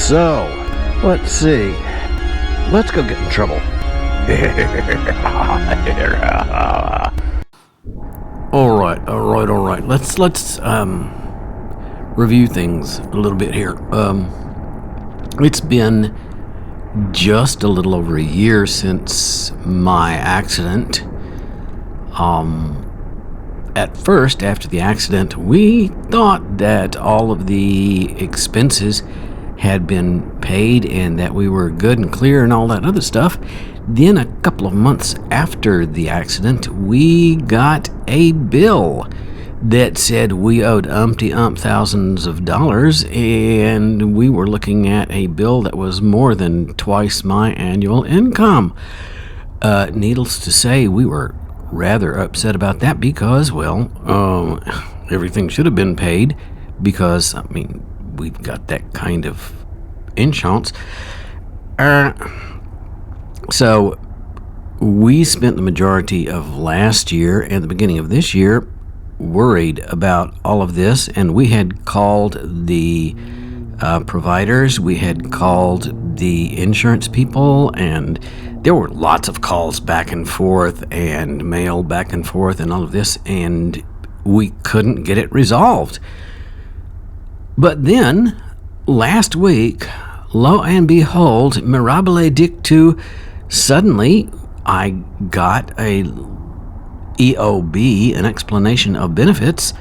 So, let's see. Let's go get in trouble. All right. Let's review things a little bit here. It's been just a little over a year since my accident. At first, after the accident, we thought that all of the expenses had been paid and that we were good and clear and all that other stuff. Then a couple of months after the accident, we got a bill that said we owed thousands of dollars, and we were looking at a bill that was more than twice my annual income. Needless to say, we were rather upset about that because, everything should have been paid because, we've got that kind of insurance. So we spent the majority of last year and the beginning of this year worried about all of this, and we had called the providers, we had called the insurance people, and there were lots of calls back and forth and mail back and forth and all of this, and we couldn't get it resolved. But then, last week, lo and behold, mirabile dictu, suddenly I got a EOB, an explanation of benefits,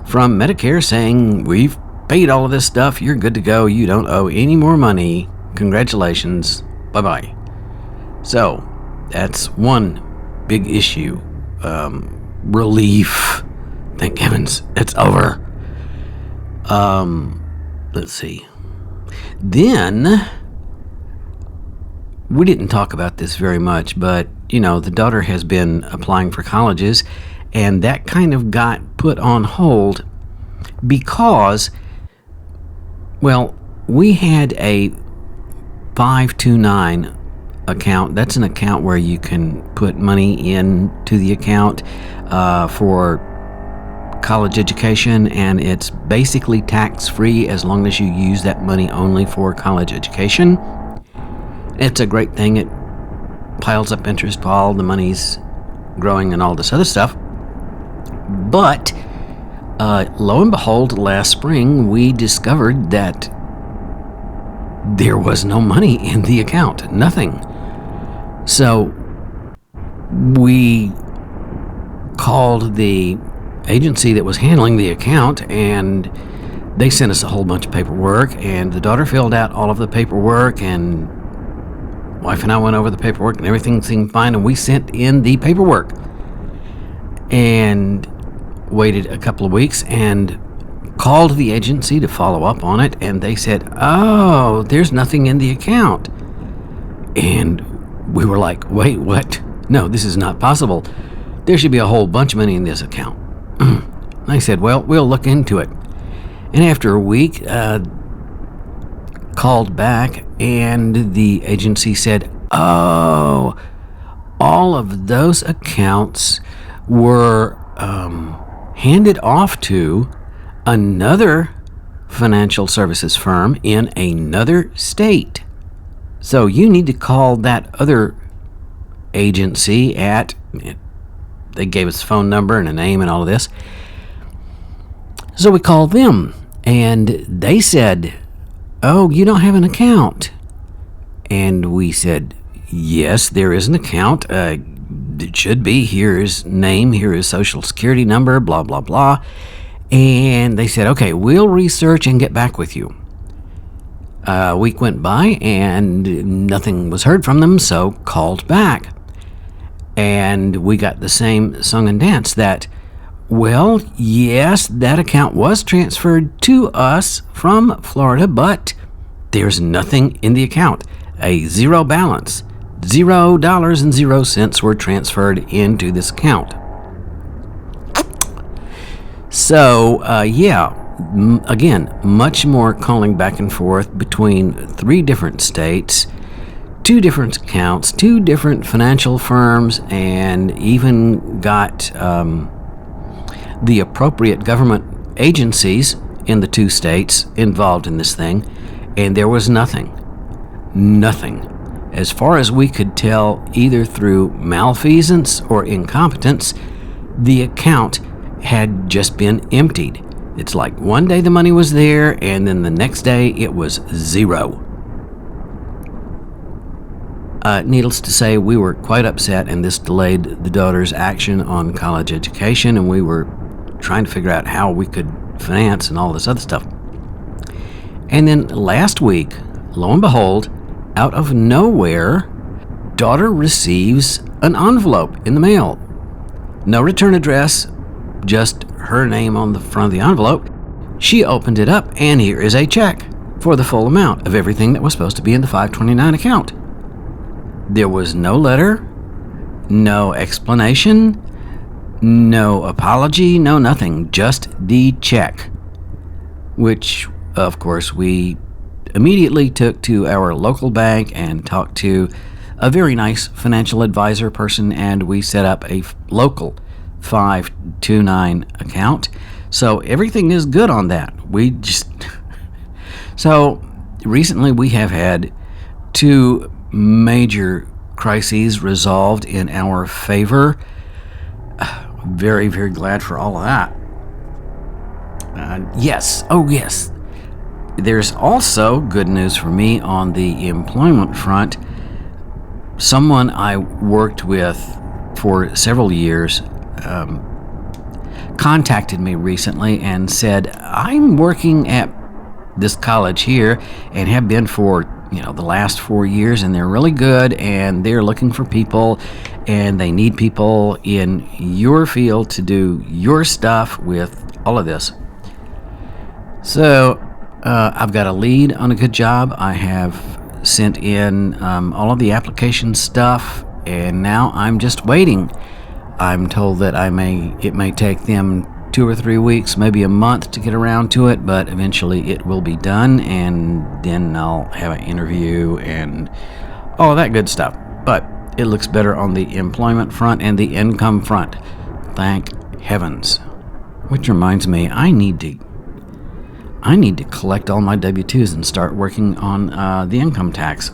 from Medicare saying, we've paid all of this stuff, you're good to go, you don't owe any more money, congratulations, bye-bye. So, that's one big issue. Relief. Thank heavens, it's over. Let's see. Then, we didn't talk about this very much, but, the daughter has been applying for colleges, and that kind of got put on hold because, we had a 529 account. That's an account where you can put money into the account for college education, and it's basically tax-free as long as you use that money only for college education. It's a great thing. It piles up interest while the money's growing and all this other stuff. But lo and behold, last spring we discovered that there was no money in the account. Nothing. So we called the agency that was handling the account, and they sent us a whole bunch of paperwork, and the daughter filled out all of the paperwork, and wife and I went over the paperwork, and everything seemed fine, and we sent in the paperwork and waited a couple of weeks and called the agency to follow up on it, and they said, oh, there's nothing in the account. And we were like, wait, what? No, this is not possible. There should be a whole bunch of money in this account. I said, well, we'll look into it. And after a week, called back, and the agency said, oh, all of those accounts were handed off to another financial services firm in another state. So you need to call that other agency they gave us a phone number and a name and all of this. So we called them, and they said, oh, you don't have an account. And we said, yes, there is an account. It should be. Here is name, here is social security number, blah, blah, blah. And they said, okay, we'll research and get back with you. A week went by, and nothing was heard from them, so called back. And we got the same song and dance that, well, yes, that account was transferred to us from Florida, but there's nothing in the account. A zero balance. $0.00 were transferred into this account. So, again, much more calling back and forth between 3 different states, 2 different accounts, 2 different financial firms, and even got the appropriate government agencies in the 2 states involved in this thing. and there was nothing. Nothing. As far as we could tell, either through malfeasance or incompetence, the account had just been emptied. It's like one day the money was there, and then the next day it was zero. Needless to say, we were quite upset, and this delayed the daughter's action on college education, and we were trying to figure out how we could finance and all this other stuff. And then last week, lo and behold, out of nowhere, daughter receives an envelope in the mail. No return address, just her name on the front of the envelope. She opened it up, and here is a check for the full amount of everything that was supposed to be in the 529 account. There was no letter, no explanation, no apology, no nothing, just the check, which, of course, we immediately took to our local bank and talked to a very nice financial advisor person, and we set up a local 529 account. So everything is good on that. So recently we have had 2 major crises resolved in our favor. Very, very glad for all of that. Yes. There's also good news for me on the employment front. Someone I worked with for several years contacted me recently and said, I'm working at this college here and have been for the last 4 years, and they're really good, and they're looking for people, and they need people in your field to do your stuff with all of this. So I've got a lead on a good job. I have sent in all of the application stuff, and now I'm just waiting. I'm told that it may take them 2 or 3 weeks, maybe a month to get around to it, but eventually it will be done, and then I'll have an interview and all of that good stuff. But it looks better on the employment front and the income front. Thank heavens. Which reminds me, I need to collect all my W-2s and start working on the income tax.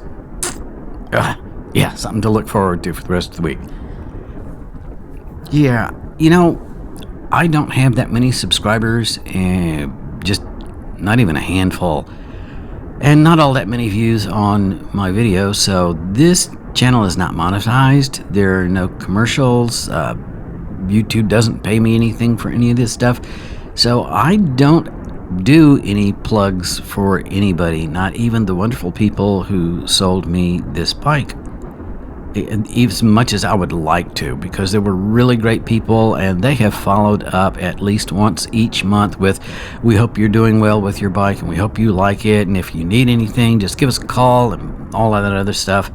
Yeah, something to look forward to for the rest of the week. Yeah, I don't have that many subscribers, just not even a handful, and not all that many views on my videos, so this channel is not monetized. There are no commercials. YouTube doesn't pay me anything for any of this stuff, so I don't do any plugs for anybody, not even the wonderful people who sold me this bike, as much as I would like to, because they were really great people, and they have followed up at least once each month with, we hope you're doing well with your bike, and we hope you like it, and if you need anything, just give us a call, and all of that other stuff.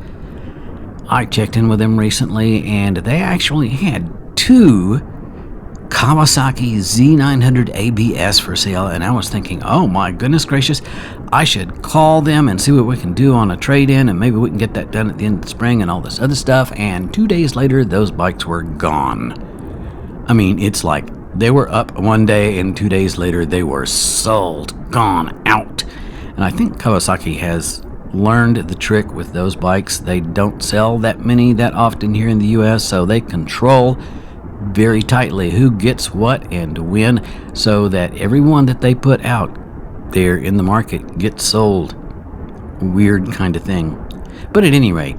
I checked in with them recently, and they actually had 2 Kawasaki Z900 ABS for sale, and I was thinking, oh my goodness gracious, I should call them and see what we can do on a trade-in, and maybe we can get that done at the end of the spring and all this other stuff. And 2 days later, those bikes were gone. I mean, it's like they were up one day, and 2 days later they were sold, gone, out. And I think Kawasaki has learned the trick with those bikes. They don't sell that many that often here in the US, so they control very tightly who gets what and when, so that everyone that they put out there in the market gets sold. Weird kind of thing. But at any rate,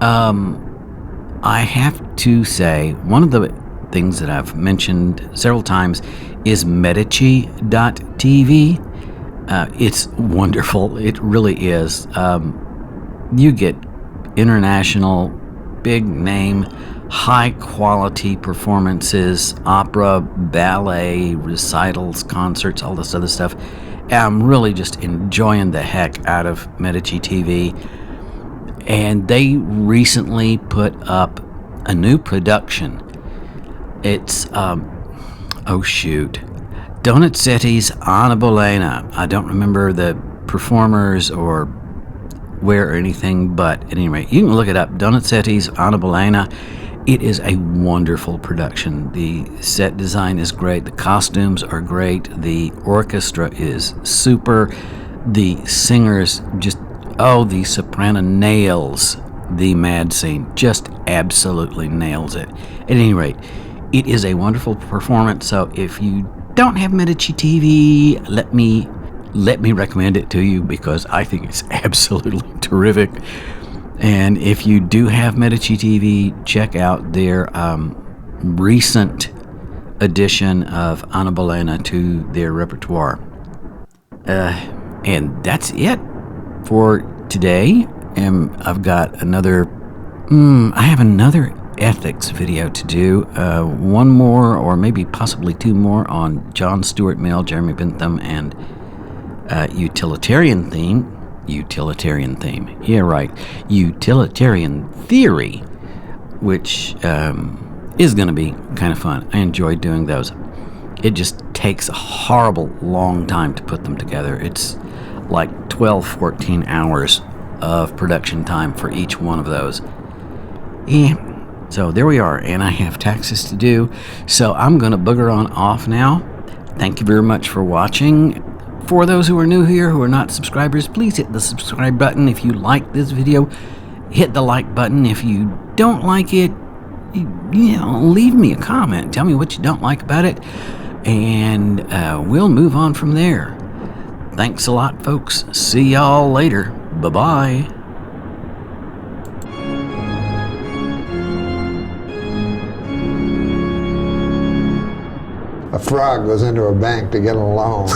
I have to say, one of the things that I've mentioned several times is Medici.tv. It's wonderful. It really is. You get international, big name, high quality performances, opera, ballet, recitals, concerts, all this other stuff. I'm really just enjoying the heck out of Medici TV. And they recently put up a new production. It's, Donizetti's Anna Bolena. I don't remember the performers or where or anything, but at any rate, you can look it up. Donizetti's Anna Bolena. It is a wonderful production. The set design is great. The costumes are great. The orchestra is super. The singers just, the soprano nails the mad scene, just absolutely nails it. At any rate, it is a wonderful performance. So if you don't have Medici TV, let me recommend it to you, because I think it's absolutely terrific. And if you do have Medici TV, check out their recent addition of Anna Bolena to their repertoire. And that's it for today. And I've got another, I have another ethics video to do. One more, or maybe possibly two more, on John Stuart Mill, Jeremy Bentham, and utilitarian theme. Yeah, right. Utilitarian theory, which is going to be kind of fun. I enjoy doing those. It just takes a horrible long time to put them together. It's like 12, 14 hours of production time for each one of those. Yeah. So there we are, and I have taxes to do, so I'm going to booger on off now. Thank you very much for watching. For those who are new here, who are not subscribers, please hit the subscribe button. If you like this video, hit the like button. If you don't like it, leave me a comment. Tell me what you don't like about it, and we'll move on from there. Thanks a lot, folks. See y'all later. Bye-bye. A frog goes into a bank to get a loan.